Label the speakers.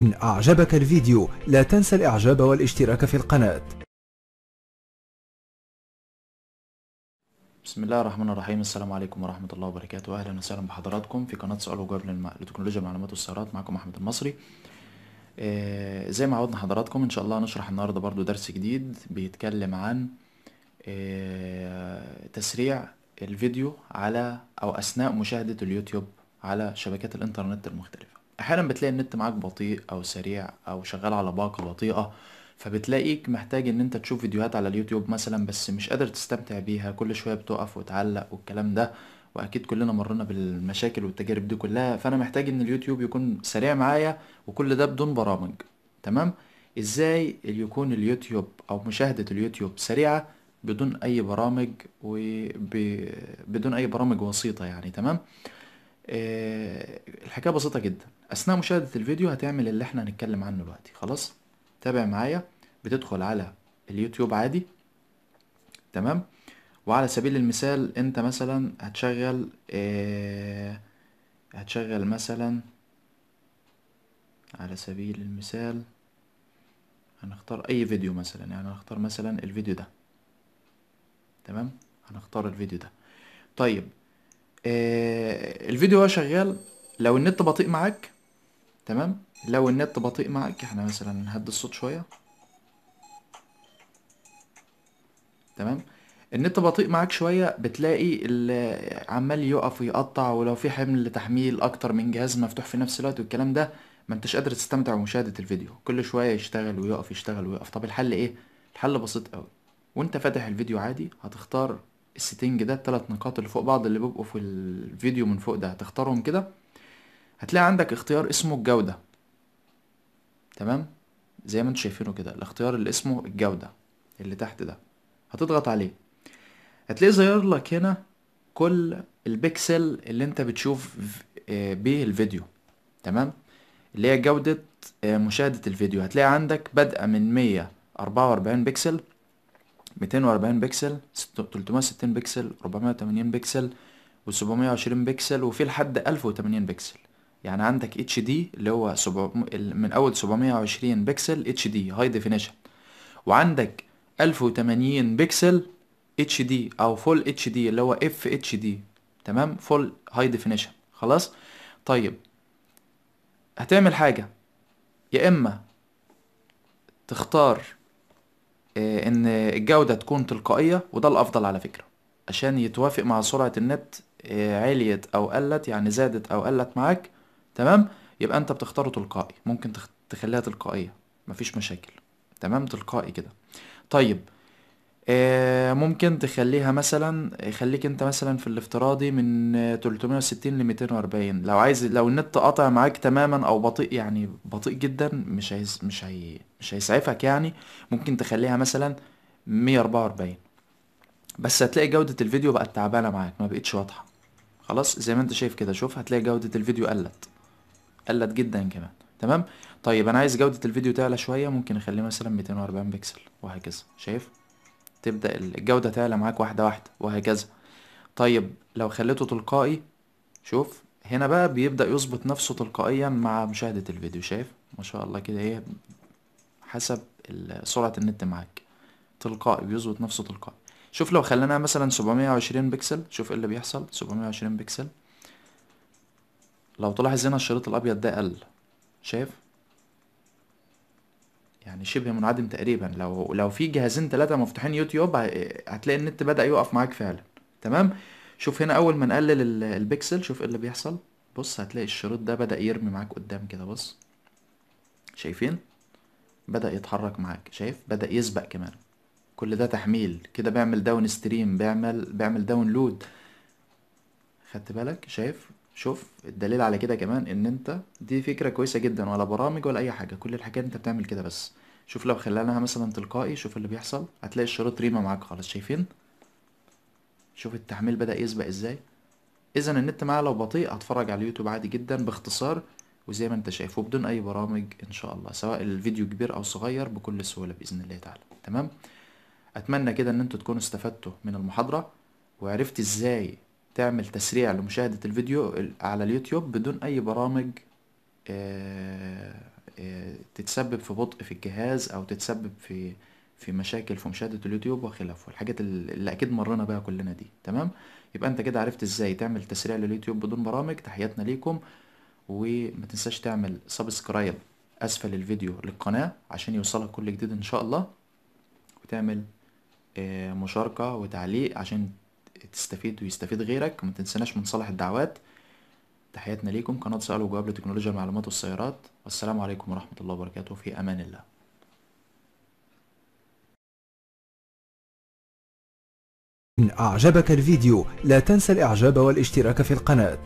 Speaker 1: إن أعجبك الفيديو لا تنسى الإعجاب والاشتراك في القناة.
Speaker 2: بسم الله الرحمن الرحيم. السلام عليكم ورحمة الله وبركاته. أهلا وسهلا بحضراتكم في قناة سؤال وجواب لتكنولوجيا المعلومات والسيارات. معكم أحمد المصري. زي ما عودنا حضراتكم إن شاء الله هنشرح النهاردة برضو درس جديد بيتكلم عن تسريع الفيديو على أو أثناء مشاهدة اليوتيوب على شبكات الإنترنت المختلفة. أحيانا بتلاقي النت معاك بطيء أو سريع أو شغال على باقة بطيئة، فبتلاقيك محتاج ان انت تشوف فيديوهات على اليوتيوب مثلا بس مش قادر تستمتع بيها، كل شوية بتقف وتعلق والكلام ده، واكيد كلنا مرينا بالمشاكل والتجارب دي كلها. فانا محتاج ان اليوتيوب يكون سريع معايا وكل ده بدون برامج. تمام. ازاي يكون اليوتيوب او مشاهدة اليوتيوب سريعة بدون اي برامج وبدون اي برامج وسيطة يعني؟ تمام. الحكاية بسيطة جدا. أثناء مشاهدة الفيديو هتعمل اللي احنا هنتكلم عنه دلوقتي. خلاص، تابع معايا. بتدخل على اليوتيوب عادي. تمام. وعلى سبيل المثال انت مثلا هتشغل مثلا، على سبيل المثال هنختار اي فيديو مثلا، يعني هنختار مثلا الفيديو ده. تمام. هنختار الفيديو ده. طيب، الفيديو هو شغال. لو النت بطيء معاك، تمام، لو النت بطيء معاك احنا مثلا نهدي الصوت شوية. تمام. النت بطيء معاك شوية بتلاقي عمال يقف ويقطع، ولو في حمل تحميل اكتر من جهاز مفتوح في نفس الوقت والكلام ده، ما انتش قادر تستمتع بمشاهدة الفيديو، كل شوية يشتغل ويقف يشتغل ويقف. طب الحل ايه؟ الحل بسيط قوي. وانت فاتح الفيديو عادي هتختار السيتنج ده، الثلاث نقاط اللي فوق بعض اللي بيبقوا في الفيديو من فوق ده هتختارهم كده. هتلاقي عندك اختيار اسمه الجودة. تمام. زي ما انتوا شايفينه كده، الاختيار اللي اسمه الجودة اللي تحت ده هتضغط عليه. هتلاقي ظاهر لك هنا كل البكسل اللي انت بتشوف بيه الفيديو. تمام. اللي هي جودة مشاهدة الفيديو. هتلاقي عندك بدءا من 144 بكسل، 240 بكسل، 360 بكسل، 480 بكسل، و720 بكسل، وفي لحد 1080 بكسل. يعني عندك اتش دي اللي هو من اول 720 بكسل اتش دي هاي ديفينيشن، وعندك 1080 بكسل اتش دي او فول اتش دي اللي هو اف اتش دي. تمام. فول هاي ديفينيشن. خلاص. طيب، هتعمل حاجة، يا اما تختار ان الجودة تكون تلقائية، وده الافضل على فكرة عشان يتوافق مع سرعة النت. عليت او قلت، يعني زادت او قلت معاك. تمام. يبقى انت بتختاره تلقائي. ممكن تخليها تلقائية، مفيش مشاكل. تمام، تلقائي كده. طيب، ممكن تخليها مثلا، خليك انت مثلا في الافتراضي من 360 ل 240. لو عايز، لو النت قاطع معاك تماما او بطيء، يعني بطيء جدا، مش هيسعفك يعني، ممكن تخليها مثلا 144. بس هتلاقي جودة الفيديو بقت تعبانة معاك، ما بقتش واضحة. خلاص، زي ما انت شايف كده، شوف هتلاقي جودة الفيديو قلت جدا كمان. تمام. طيب انا عايز جودة الفيديو تعلى شوية، ممكن اخليه مثلا 240 بكسل وهكذا. شايف؟ تبدأ الجودة تعلى معاك واحدة واحدة وهكذا. طيب لو خليته تلقائي، شوف هنا بقى بيبدأ يظبط نفسه تلقائيا مع مشاهدة الفيديو. شايف؟ ما شاء الله كده، ايه، حسب سرعة النت معاك، تلقائي بيظبط نفسه تلقائي. شوف لو خليناها مثلا 720 بكسل، شوف ايه اللي بيحصل. 720 بكسل، لو تلاحظ هنا الشريط الابيض ده قل. شايف؟ يعني شبه منعدم تقريبا. لو في جهازين ثلاثة مفتوحين يوتيوب هتلاقي النت بدأ يقف معاك فعلا. تمام. شوف هنا اول ما نقلل البكسل، شوف ايه اللي بيحصل. بص هتلاقي الشريط ده بدأ يرمي معاك قدام كده. بص، شايفين؟ بدأ يتحرك معاك. شايف؟ بدأ يسبق كمان. كل ده تحميل كده، بيعمل داون ستريم، بيعمل داون لود. خدت بالك؟ شايف؟ شوف الدليل على كده كمان ان انت دي فكرة كويسة جدا، ولا برامج ولا اي حاجة، كل الحكاية انت بتعمل كده بس. شوف لو خليناها مثلا تلقائي، شوف اللي بيحصل. هتلاقي الشريط ريمة معاك خالص. شايفين؟ شوف التحميل بدأ يسبق ازاي. اذا النت معاه لو بطيء هتفرج على اليوتيوب عادي جدا باختصار، وزي ما انت شايفه بدون اي برامج ان شاء الله، سواء الفيديو كبير او صغير، بكل سهولة بإذن الله تعالى. تمام. اتمنى كده ان انتوا تكونوا استفدتوا من المحاضرة، وعرفت ازاي تعمل تسريع لمشاهدة الفيديو على اليوتيوب بدون اي برامج تتسبب في بطء في الجهاز او تتسبب في مشاكل في مشاهدة اليوتيوب وخلافه، الحاجات اللي اكيد مرينا بيها كلنا دي. تمام. يبقى انت كده عرفت ازاي تعمل تسريع لليوتيوب بدون برامج. تحياتنا ليكم. وما تنساش تعمل سبسكرايب اسفل الفيديو للقناة عشان يوصلك كل جديد ان شاء الله، وتعمل مشاركة وتعليق عشان تستفيد ويستفيد غيرك. ما تنسناش من صالح الدعوات. تحياتنا ليكم، قناة سؤال وجواب لتكنولوجيا المعلومات والسيارات. والسلام عليكم ورحمة الله وبركاته، في أمان الله.
Speaker 1: إن أعجبك الفيديو لا تنسى الإعجاب والاشتراك في القناة.